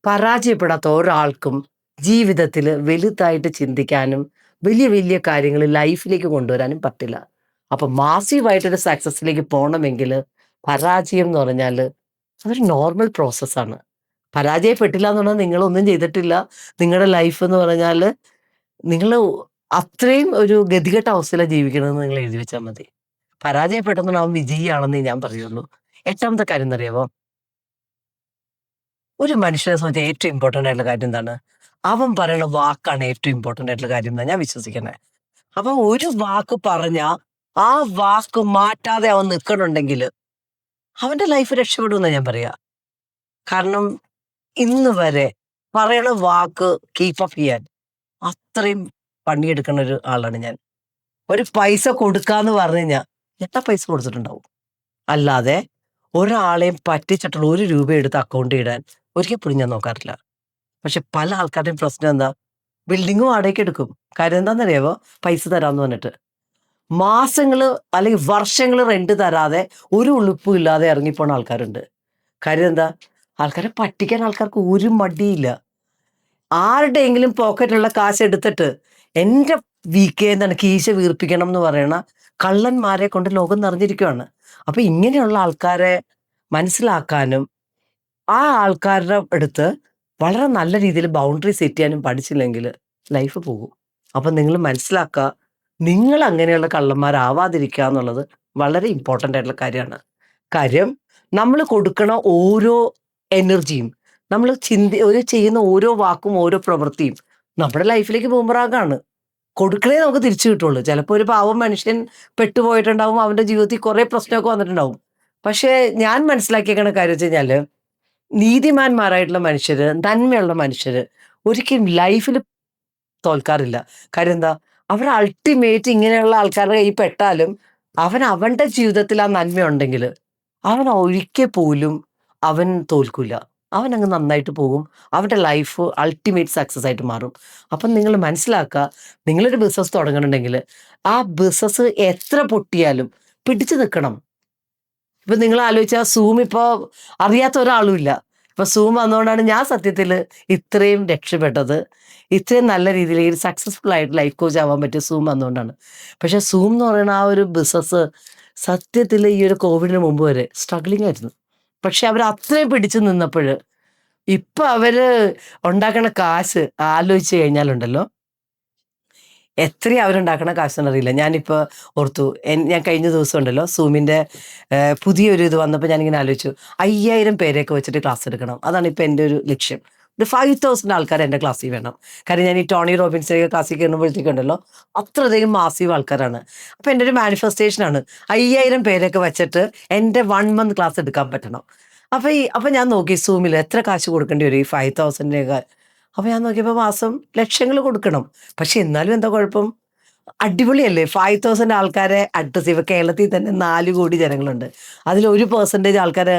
പരാജയപ്പെടാത്ത ഒരാൾക്കും ജീവിതത്തിൽ വലുതായിട്ട് ചിന്തിക്കാനും വലിയ വലിയ കാര്യങ്ങൾ ലൈഫിലേക്ക് കൊണ്ടുവരാനും പറ്റില്ല. അപ്പൊ മാസീവായിട്ടൊരു സക്സസ്സിലേക്ക് പോകണമെങ്കിൽ പരാജയം എന്ന് പറഞ്ഞാൽ അതൊരു നോർമൽ പ്രോസസ്സാണ്. പരാജയപ്പെട്ടില്ല എന്ന് പറഞ്ഞാൽ നിങ്ങളൊന്നും ചെയ്തിട്ടില്ല. നിങ്ങളുടെ ലൈഫ് എന്ന് പറഞ്ഞാൽ നിങ്ങൾ അത്രയും ഒരു ഗതികെട്ട അവസ്ഥയിലാണ് ജീവിക്കണമെന്ന് നിങ്ങൾ എഴുതി വെച്ചാൽ മതി. പരാജയപ്പെട്ടെന്ന് അവൻ വിജയിയാണെന്നേ ഞാൻ പറയുള്ളൂ. എട്ടാമത്തെ കാര്യം എന്നറിയാമോ? ഒരു മനുഷ്യനെ സംബന്ധിച്ച് ഏറ്റവും ഇമ്പോർട്ടൻ്റ് ആയിട്ടുള്ള കാര്യം എന്താണ്? അവൻ പറയുന്ന വാക്കാണ് ഏറ്റവും ഇമ്പോർട്ടൻ്റ് ആയിട്ടുള്ള കാര്യം എന്നാണ് ഞാൻ വിശ്വസിക്കുന്നത്. അപ്പം ഒരു വാക്ക് പറഞ്ഞാൽ ആ വാക്ക് മാറ്റാതെ അവൻ നിൽക്കണുണ്ടെങ്കിൽ അവൻ്റെ ലൈഫ് രക്ഷപ്പെടുമെന്നാണ് ഞാൻ പറയാ. കാരണം ഇന്ന് വരെ പറയണ വാക്ക് കീപ്പ് അപ്പ് ചെയ്യാൻ അത്രയും പണിയെടുക്കുന്ന ഒരു ആളാണ് ഞാൻ. ഒരു പൈസ കൊടുക്കാന്ന് പറഞ്ഞു കഴിഞ്ഞാൽ എത്ര പൈസ കൊടുത്തിട്ടുണ്ടാവും. അല്ലാതെ ഒരാളെയും പറ്റിച്ചിട്ടുള്ള ഒരു രൂപ എടുത്ത് അക്കൗണ്ട് ഇടാൻ ഒരിക്കൽ പോലും ഞാൻ നോക്കാറില്ല. പക്ഷെ പല ആൾക്കാരുടെയും പ്രശ്നം എന്താ? ബിൽഡിങ് വാടകയ്ക്ക് എടുക്കും. കാര്യം എന്താണെന്നറിയാമോ? പൈസ തരാമെന്ന് പറഞ്ഞിട്ട് മാസങ്ങൾ അല്ലെങ്കിൽ വർഷങ്ങൾ റെന്റ് തരാതെ ഒരു ഉളുപ്പും ഇല്ലാതെ ഇറങ്ങിപ്പോണ ആൾക്കാരുണ്ട്. കാര്യം എന്താ? ആൾക്കാരെ പറ്റിക്കാൻ ആൾക്കാർക്ക് ഒരു മടിയില്ല. ആരുടെയെങ്കിലും പോക്കറ്റിലുള്ള കാശ് എടുത്തിട്ട് എൻ്റെ എന്താണ് കീശ വീർപ്പിക്കണം എന്ന് പറയണ കള്ളന്മാരെ കൊണ്ട് ലോകം നിറഞ്ഞിരിക്കുകയാണ്. അപ്പൊ ഇങ്ങനെയുള്ള ആൾക്കാരെ മനസ്സിലാക്കാനും ആ ആൾക്കാരുടെ അടുത്ത് വളരെ നല്ല രീതിയിൽ ബൗണ്ടറി സെറ്റ് ചെയ്യാനും പഠിച്ചില്ലെങ്കിൽ ലൈഫ് പോകും. അപ്പം നിങ്ങൾ മനസ്സിലാക്കുക, നിങ്ങൾ അങ്ങനെയുള്ള കള്ളന്മാരാവാതിരിക്കുക എന്നുള്ളത് വളരെ ഇമ്പോർട്ടൻ്റ് ആയിട്ടുള്ള കാര്യമാണ്. കാര്യം നമ്മൾ കൊടുക്കണ ഓരോ എനർജിയും, നമ്മൾ ചെയ്യുന്ന ഓരോ വാക്കും ഓരോ പ്രവൃത്തിയും നമ്മുടെ ലൈഫിലേക്ക് ബൂമറാങ്ങാണ്. കൊടുക്കണേ നമുക്ക് തിരിച്ചു കിട്ടുള്ളൂ. ചിലപ്പോൾ ഒരു പാവം മനുഷ്യൻ പെട്ടുപോയിട്ടുണ്ടാവും, അവൻ്റെ ജീവിതത്തിൽ കുറേ പ്രശ്നമൊക്കെ വന്നിട്ടുണ്ടാവും. പക്ഷേ ഞാൻ മനസ്സിലാക്കിയേക്കണ കാര്യം വെച്ച് കഴിഞ്ഞാൽ, നീതിമാന്മാരായിട്ടുള്ള മനുഷ്യർ, നന്മയുള്ള മനുഷ്യർ ഒരിക്കലും ലൈഫിൽ തോൽക്കാറില്ല. കാര്യം എന്താ? അവർ അൾട്ടിമേറ്റ് ഇങ്ങനെയുള്ള ആൾക്കാരുടെ കയ്യിൽ പെട്ടാലും അവൻ്റെ ജീവിതത്തിൽ ആ നന്മ ഉണ്ടെങ്കിൽ അവൻ ഒരിക്കൽ പോലും അവൻ തോൽക്കില്ല. അവൻ അങ്ങ് നന്നായിട്ട് പോകും. അവൻ്റെ ലൈഫ് അൾട്ടിമേറ്റ് സക്സസ് ആയിട്ട് മാറും. അപ്പം നിങ്ങൾ മനസ്സിലാക്കുക, നിങ്ങളൊരു ബിസിനസ് തുടങ്ങണമെങ്കിൽ ആ ബിസിനസ് എത്ര പൊട്ടിയാലും പിടിച്ചു നിൽക്കണം. ഇപ്പം നിങ്ങൾ ആലോചിച്ചാൽ സൂം ഇപ്പോൾ അറിയാത്ത ഒരാളും ഇല്ല. ഇപ്പം സൂം വന്നുകൊണ്ടാണ് ഞാൻ സത്യത്തിൽ ഇത്രയും രക്ഷപ്പെട്ടത്. ഇത്രയും നല്ല രീതിയിൽ സക്സസ്ഫുൾ ആയിട്ട് ലൈഫ് കോച്ച് ആവാൻ പറ്റിയ സൂം വന്നുകൊണ്ടാണ്. പക്ഷേ സൂം എന്ന് പറയുന്ന ആ ഒരു ബിസിനസ് സത്യത്തിൽ ഈ ഒരു കോവിഡിന് മുമ്പ് വരെ സ്ട്രഗ്ലിംഗ് ആയിരുന്നു. പക്ഷെ അവർ അത്രയും പിടിച്ചു നിന്നപ്പോൾ ഇപ്പം അവർ ഉണ്ടാക്കണ കാശ് ആലോചിച്ച് കഴിഞ്ഞാലുണ്ടല്ലോ, എത്രയും അവരുണ്ടാക്കണ കാശെന്നറിയില്ല. ഞാനിപ്പോൾ ഓർത്തു, ഞാൻ കഴിഞ്ഞ ദിവസം ഉണ്ടല്ലോ സൂമിൻ്റെ പുതിയൊരു ഇത് വന്നപ്പോൾ ഞാനിങ്ങനെ ആലോചിച്ചു, 5000 പേരെയൊക്കെ വെച്ചിട്ട് ക്ലാസ് എടുക്കണം. അതാണ് ഇപ്പോൾ എൻ്റെ ഒരു ലക്ഷ്യം. ഒരു 5000 ആൾക്കാർ എൻ്റെ ക്ലാസ്സിൽ വേണം. കാരണം ഞാൻ ഈ ടോണി റോബിൻസിൻ്റെ ക്ലാസ്സിൽ കയറുമ്പോഴത്തേക്കുണ്ടല്ലോ അത്രയധികം മാസീവ് ആൾക്കാരാണ്. അപ്പോൾ എൻ്റെ ഒരു മാനിഫെസ്റ്റേഷനാണ് 5000 പേരെയൊക്കെ വെച്ചിട്ട് എൻ്റെ 1 മന്ത് ക്ലാസ് എടുക്കാൻ പറ്റണം. അപ്പോൾ ഞാൻ നോക്കി സൂമിൽ എത്ര കാശ് കൊടുക്കേണ്ടി വരും ഈ 5000 അപ്പോൾ ഞാൻ നോക്കിയപ്പോൾ മാസം ലക്ഷങ്ങൾ കൊടുക്കണം. പക്ഷെ എന്നാലും എന്താ കുഴപ്പം? അടിപൊളിയല്ലേ? 5000 ആൾക്കാരെ അഡ്രസ് ചെയ്യുക. കേരളത്തിൽ തന്നെ 4 കോടി ജനങ്ങളുണ്ട്. അതിൽ 1% ആൾക്കാരെ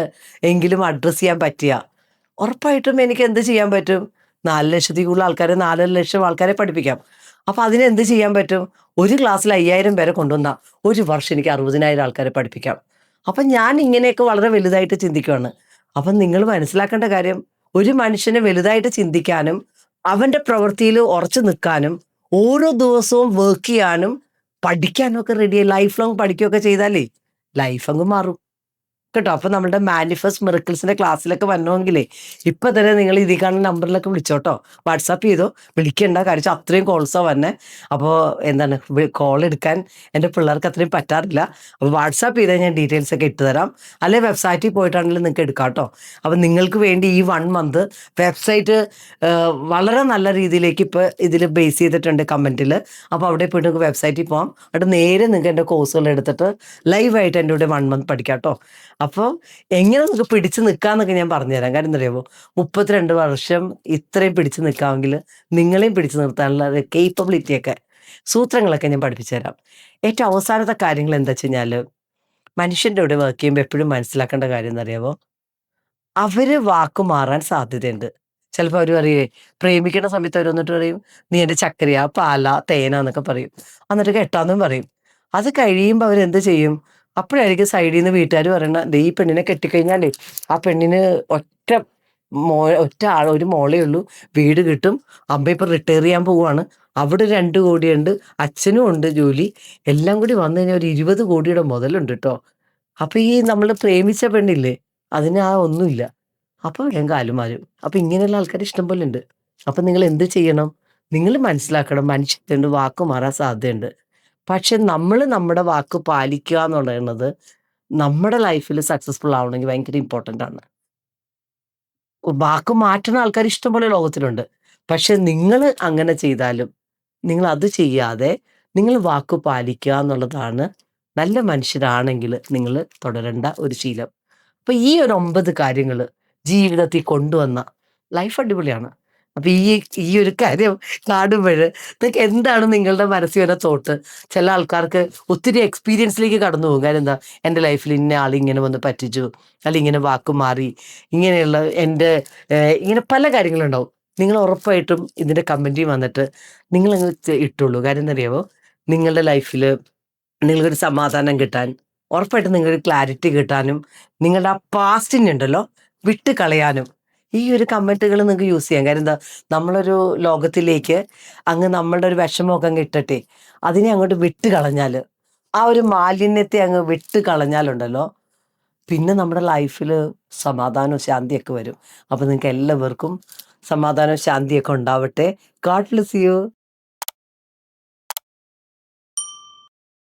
എങ്കിലും അഡ്രസ് ചെയ്യാൻ പറ്റിയ ഉറപ്പായിട്ടും എനിക്ക് എന്ത് ചെയ്യാൻ പറ്റും? 4,00,000 കൂടുതൽ ആൾക്കാരെ, 4,00,000 ആൾക്കാരെ പഠിപ്പിക്കാം. അപ്പോൾ അതിനെന്ത് ചെയ്യാൻ പറ്റും? ഒരു ക്ലാസ്സിൽ 5000 പേരെ കൊണ്ടുവന്നാൽ ഒരു വർഷം എനിക്ക് 60,000 ആൾക്കാരെ പഠിപ്പിക്കാം. അപ്പം ഞാൻ ഇങ്ങനെയൊക്കെ വളരെ വലുതായിട്ട് ചിന്തിക്കുകയാണ്. അപ്പം നിങ്ങൾ മനസ്സിലാക്കേണ്ട കാര്യം, ഒരു മനുഷ്യന് വലുതായിട്ട് ചിന്തിക്കാനും അവൻ്റെ പ്രവൃത്തിയിൽ ഉറച്ചു നിൽക്കാനും ഓരോ ദിവസവും വർക്ക് ചെയ്യാനും പഠിക്കാനും ഒക്കെ റെഡിയായി ലൈഫ് ലോങ് പഠിക്കുകയൊക്കെ ചെയ്താലേ ലൈഫ് അങ്ങ് മാറും കേട്ടോ. അപ്പോൾ നമ്മുടെ മാനിഫെസ്റ്റ് മിറക്കിൾസിൻ്റെ ക്ലാസ്സിലൊക്കെ വരണമെങ്കിലേ ഇപ്പം തന്നെ നിങ്ങൾ ഇതിൽ കാണുന്ന നമ്പറിലൊക്കെ വിളിച്ചോട്ടോ. വാട്സാപ്പ് ചെയ്തോ, വിളിക്കേണ്ട കാര്യം അത്രയും കോൾസാണ് വന്നെ. അപ്പോൾ എന്താണ് കോൾ എടുക്കാൻ എൻ്റെ പിള്ളേർക്ക് അത്രയും പറ്റാറില്ല. അപ്പോൾ വാട്സാപ്പ് ചെയ്താൽ ഞാൻ ഡീറ്റെയിൽസ് ഒക്കെ ഇട്ട് തരാം. അല്ലെങ്കിൽ വെബ്സൈറ്റിൽ പോയിട്ടാണെങ്കിലും നിങ്ങൾക്ക് എടുക്കാം കേട്ടോ. അപ്പോൾ നിങ്ങൾക്ക് വേണ്ടി ഈ 1 മന്ത് വെബ്സൈറ്റ് വളരെ നല്ല രീതിയിലേക്ക് ഇപ്പോൾ ഇതിൽ ബേസ് ചെയ്തിട്ടുണ്ട് കമൻറ്റിൽ. അപ്പോൾ അവിടെ പോയിട്ട് നിങ്ങൾക്ക് വെബ്സൈറ്റിൽ പോകാം. അവിടെ നേരെ നിങ്ങൾക്ക് എൻ്റെ കോഴ്സുകൾ എടുത്തിട്ട് ലൈവായിട്ട് എൻ്റെ കൂടെ 1 മന്ത് പഠിക്കാം കേട്ടോ. അപ്പോൾ എങ്ങനെ നമുക്ക് പിടിച്ച് നിൽക്കാമെന്നൊക്കെ ഞാൻ പറഞ്ഞുതരാം. കാര്യം എന്താ അറിയാമോ, 32 വർഷം ഇത്രയും പിടിച്ച് നിൽക്കാമെങ്കിൽ നിങ്ങളെയും പിടിച്ച് നിർത്താനുള്ള കേപ്പബിലിറ്റിയൊക്കെ സൂത്രങ്ങളൊക്കെ ഞാൻ പഠിപ്പിച്ചു തരാം. ഏറ്റവും അവസാനത്തെ കാര്യങ്ങൾ എന്താ വെച്ച് കഴിഞ്ഞാൽ, മനുഷ്യൻ്റെ കൂടെ വർക്ക് ചെയ്യുമ്പോൾ എപ്പോഴും മനസ്സിലാക്കേണ്ട കാര്യം എന്നറിയാമോ, അവർ വാക്ക് മാറാൻ സാധ്യതയുണ്ട്. ചിലപ്പോൾ അവർ പറയേ, പ്രേമിക്കുന്ന സമയത്ത് അവർ വന്നിട്ട് പറയും, നീ എൻ്റെ ചക്കരയാ, പാല, തേന എന്നൊക്കെ പറയും. എന്നിട്ട് കെട്ടാന്നും പറയും. അത് കഴിയുമ്പോൾ അവരെന്ത് ചെയ്യും? അപ്പോഴായിരിക്കും സൈഡിൽ നിന്ന് വീട്ടുകാർ പറയണ, ദേ ഈ പെണ്ണിനെ കെട്ടിക്കഴിഞ്ഞാലേ ആ പെണ്ണിന് ഒറ്റ ഒരു മോളേ ഉള്ളൂ, വീട് കിട്ടും, അമ്മ ഇപ്പം റിട്ടയർ ചെയ്യാൻ പോവുകയാണ്, അവിടെ 2 കോടിയുണ്ട്, അച്ഛനും ഉണ്ട് ജോലി, എല്ലാം കൂടി വന്നു കഴിഞ്ഞാൽ ഒരു 20 കോടിയുടെ മുതലുണ്ട് കേട്ടോ. അപ്പോൾ ഈ നമ്മൾ പ്രേമിച്ച പെണ്ണില്ലേ, അതിന് ആ ഒന്നുമില്ല. അപ്പോൾ വേഗം കാലും മാറും. അപ്പോൾ ഇങ്ങനെയുള്ള ആൾക്കാർ ഇഷ്ടം പോലെ ഉണ്ട്. അപ്പം നിങ്ങൾ എന്ത് ചെയ്യണം? നിങ്ങൾ മനസ്സിലാക്കണം, മനുഷ്യൻ്റെ വാക്ക് മാറാൻ സാധ്യതയുണ്ട്. പക്ഷെ നമ്മൾ നമ്മുടെ വാക്ക് പാലിക്കുക എന്ന് പറയുന്നത് നമ്മുടെ ലൈഫിൽ സക്സസ്ഫുൾ ആവണമെങ്കിൽ ഭയങ്കര ഇമ്പോർട്ടൻ്റ് ആണ്. വാക്ക് മാറ്റുന്ന ആൾക്കാർ ഇഷ്ടം പോലെ ലോകത്തിലുണ്ട്. പക്ഷെ നിങ്ങൾ അങ്ങനെ ചെയ്താലും നിങ്ങൾ അത് ചെയ്യാതെ നിങ്ങൾ വാക്ക് പാലിക്കുക എന്നുള്ളതാണ് നല്ല മനുഷ്യരാണെങ്കിൽ നിങ്ങൾ തുടരേണ്ട ഒരു ശീലം. അപ്പോൾ ഈ ഒരു 9 കാര്യങ്ങൾ ജീവിതത്തിൽ കൊണ്ടുവന്ന ലൈഫ് അടിപൊളിയാണ്. അപ്പോൾ ഈ ഒരു കാര്യം കാണുമ്പോൾ നിങ്ങൾക്ക് എന്താണ് നിങ്ങളുടെ മനസ്സിൽ വരുന്ന തോട്ട്? ചില ആൾക്കാർക്ക് ഒത്തിരി എക്സ്പീരിയൻസിലേക്ക് കടന്നു പോകും. കാര്യം എന്താ, എൻ്റെ ലൈഫിൽ ഇന്ന ആൾ ഇങ്ങനെ വന്ന് പറ്റിച്ചു, അല്ലെങ്കിൽ ഇങ്ങനെ വാക്ക് മാറി, ഇങ്ങനെയുള്ള എൻ്റെ ഇങ്ങനെ പല കാര്യങ്ങളുണ്ടാവും. നിങ്ങൾ ഉറപ്പായിട്ടും ഇതിൻ്റെ കമൻറ്റിൽ വന്നിട്ട് നിങ്ങളങ്ങ് ഇട്ടുള്ളൂ. കാര്യം എന്നറിയാമോ, നിങ്ങളുടെ ലൈഫിൽ നിങ്ങൾക്കൊരു സമാധാനം കിട്ടാൻ, ഉറപ്പായിട്ടും നിങ്ങൾക്കൊരു ക്ലാരിറ്റി കിട്ടാനും, നിങ്ങളുടെ ആ പാസ്റ്റിനുണ്ടല്ലോ വിട്ട് കളയാനും ഈ ഒരു കമൻറ്റുകൾ നിങ്ങൾക്ക് യൂസ് ചെയ്യാം. കാര്യം എന്താ, നമ്മളൊരു ലോകത്തിലേക്ക് അങ്ങ് നമ്മളുടെ ഒരു വിഷമമൊക്കെ അങ്ങ് ഇട്ടിട്ടെ അതിനെ അങ്ങോട്ട് വിട്ട് കളഞ്ഞാൽ, ആ ഒരു മാലിന്യത്തെ അങ്ങ് വിട്ട് കളഞ്ഞാലുണ്ടല്ലോ, പിന്നെ നമ്മുടെ ലൈഫിൽ സമാധാനവും ശാന്തിയൊക്കെ വരും. അപ്പോൾ നിങ്ങൾക്ക് എല്ലാവർക്കും സമാധാനവും ശാന്തിയൊക്കെ ഉണ്ടാവട്ടെ. God bless you.